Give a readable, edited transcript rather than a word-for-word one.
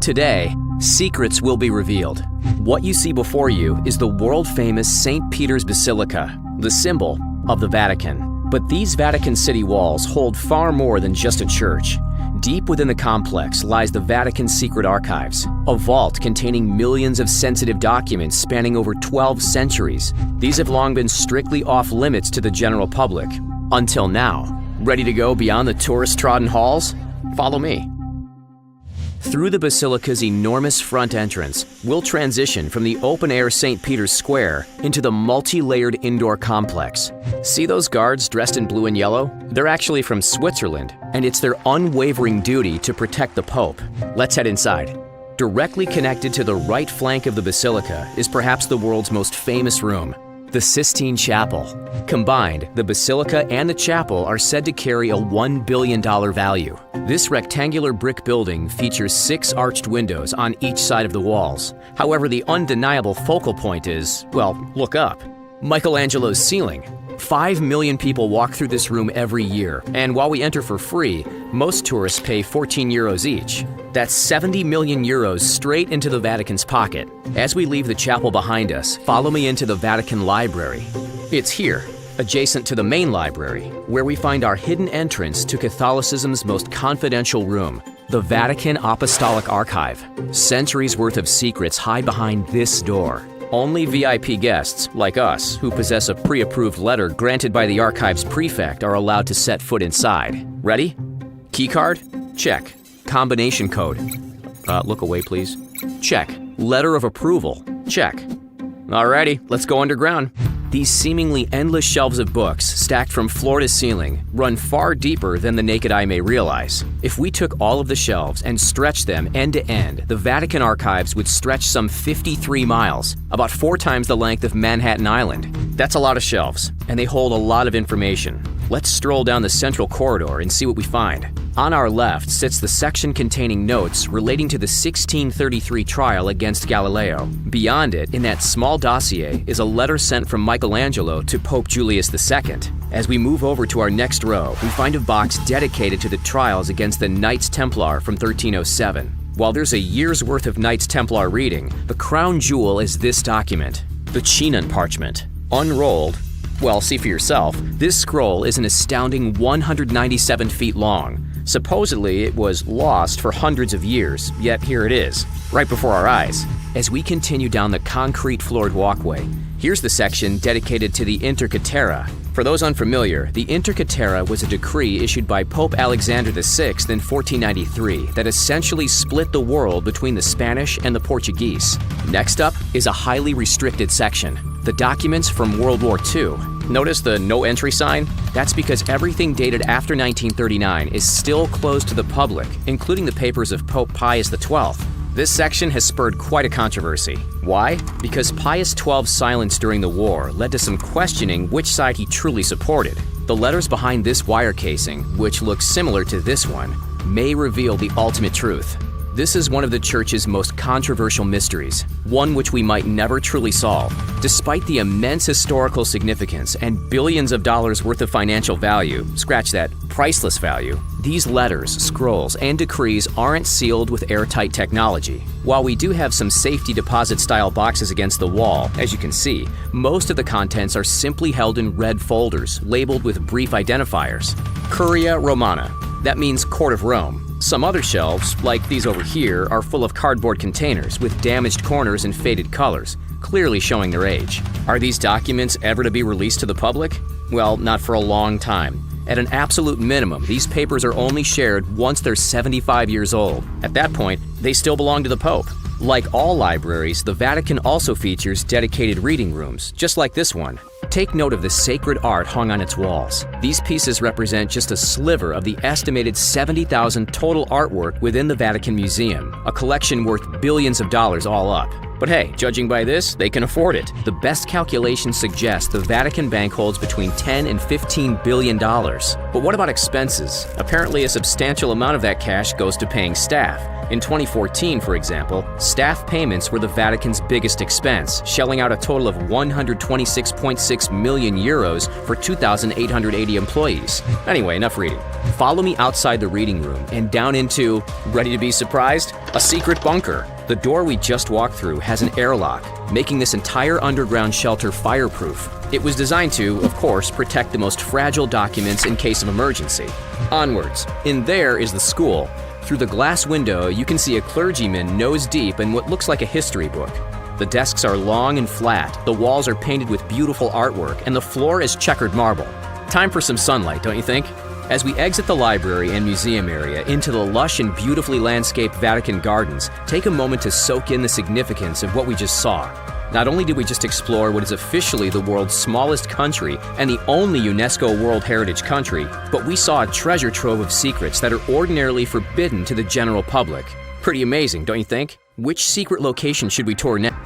Today, secrets will be revealed. What you see before you is the world-famous St. Peter's Basilica, the symbol of the Vatican. But these Vatican City walls hold far more than just a church. Deep within the complex lies the Vatican's secret archives, a vault containing millions of sensitive documents spanning over 12 centuries. These have long been strictly off-limits to the general public. Until now. Ready to go beyond the tourist-trodden halls? Follow me. Through the Basilica's enormous front entrance, we'll transition from the open-air St. Peter's Square into the multi-layered indoor complex. See those guards dressed in blue and yellow? They're actually from Switzerland, and it's their unwavering duty to protect the Pope. Let's head inside. Directly connected to the right flank of the Basilica is perhaps the world's most famous room, the Sistine Chapel. Combined, the Basilica and the chapel are said to carry a $1 billion value. This rectangular brick building features 6 arched windows on each side of the walls. However, the undeniable focal point is, well, look up. Michelangelo's ceiling. 5 million people walk through this room every year, and while we enter for free, most tourists pay 14 euros each. That's 70 million euros straight into the Vatican's pocket. As we leave the chapel behind us, follow me into the Vatican Library. It's here, adjacent to the main library, where we find our hidden entrance to Catholicism's most confidential room, the Vatican Apostolic Archive. Centuries worth of secrets hide behind this door. Only VIP guests, like us, who possess a pre-approved letter granted by the archive's prefect are allowed to set foot inside. Ready? Keycard? Check. Combination code. Look away, please. Check. Letter of approval. Check. Alrighty, let's go underground. These seemingly endless shelves of books, stacked from floor to ceiling, run far deeper than the naked eye may realize. If we took all of the shelves and stretched them end to end, the Vatican archives would stretch some 53 miles, about 4 times the length of Manhattan Island. That's a lot of shelves, and they hold a lot of information. Let's stroll down the central corridor and see what we find. On our left sits the section containing notes relating to the 1633 trial against Galileo. Beyond it, in that small dossier, is a letter sent from Michelangelo to Pope Julius II. As we move over to our next row, we find a box dedicated to the trials against the Knights Templar from 1307. While there's a year's worth of Knights Templar reading, the crown jewel is this document, the Chinon parchment. Unrolled, well, see for yourself, this scroll is an astounding 197 feet long. Supposedly, it was lost for hundreds of years, yet here it is, right before our eyes. As we continue down the concrete-floored walkway, here's the section dedicated to the Intercatera. For those unfamiliar, the Intercatera was a decree issued by Pope Alexander VI in 1493 that essentially split the world between the Spanish and the Portuguese. Next up is a highly restricted section, the documents from World War II. Notice the no entry sign? That's because everything dated after 1939 is still closed to the public, including the papers of Pope Pius XII. This section has spurred quite a controversy. Why? Because Pius XII's silence during the war led to some questioning which side he truly supported. The letters behind this wire casing, which looks similar to this one, may reveal the ultimate truth. This is one of the Church's most controversial mysteries, one which we might never truly solve. Despite the immense historical significance and billions of dollars worth of financial value, scratch that, priceless value, these letters, scrolls, and decrees aren't sealed with airtight technology. While we do have some safety deposit-style boxes against the wall, as you can see, most of the contents are simply held in red folders, labeled with brief identifiers. Curia Romana. That means Court of Rome. Some other shelves, like these over here, are full of cardboard containers with damaged corners and faded colors, clearly showing their age. Are these documents ever to be released to the public? Well, not for a long time. At an absolute minimum, these papers are only shared once they're 75 years old. At that point, they still belong to the Pope. Like all libraries, the Vatican also features dedicated reading rooms, just like this one. Take note of the sacred art hung on its walls. These pieces represent just a sliver of the estimated 70,000 total artwork within the Vatican Museum, a collection worth billions of dollars all up. But hey, judging by this, they can afford it. The best calculations suggest the Vatican Bank holds between $10 and $15 billion. But what about expenses? Apparently a substantial amount of that cash goes to paying staff. In 2014, for example, staff payments were the Vatican's biggest expense, shelling out a total of 126.6 million euros for 2,880 employees. Anyway, enough reading. Follow me outside the reading room and down into, ready to be surprised? A secret bunker. The door we just walked through has an airlock, making this entire underground shelter fireproof. It was designed to, of course, protect the most fragile documents in case of emergency. Onwards. In there is the school. Through the glass window, you can see a clergyman nose deep in what looks like a history book. The desks are long and flat, the walls are painted with beautiful artwork, and the floor is checkered marble. Time for some sunlight, don't you think? As we exit the library and museum area into the lush and beautifully landscaped Vatican gardens, take a moment to soak in the significance of what we just saw. Not only did we just explore what is officially the world's smallest country and the only UNESCO World Heritage country, but we saw a treasure trove of secrets that are ordinarily forbidden to the general public. Pretty amazing, don't you think? Which secret location should we tour next?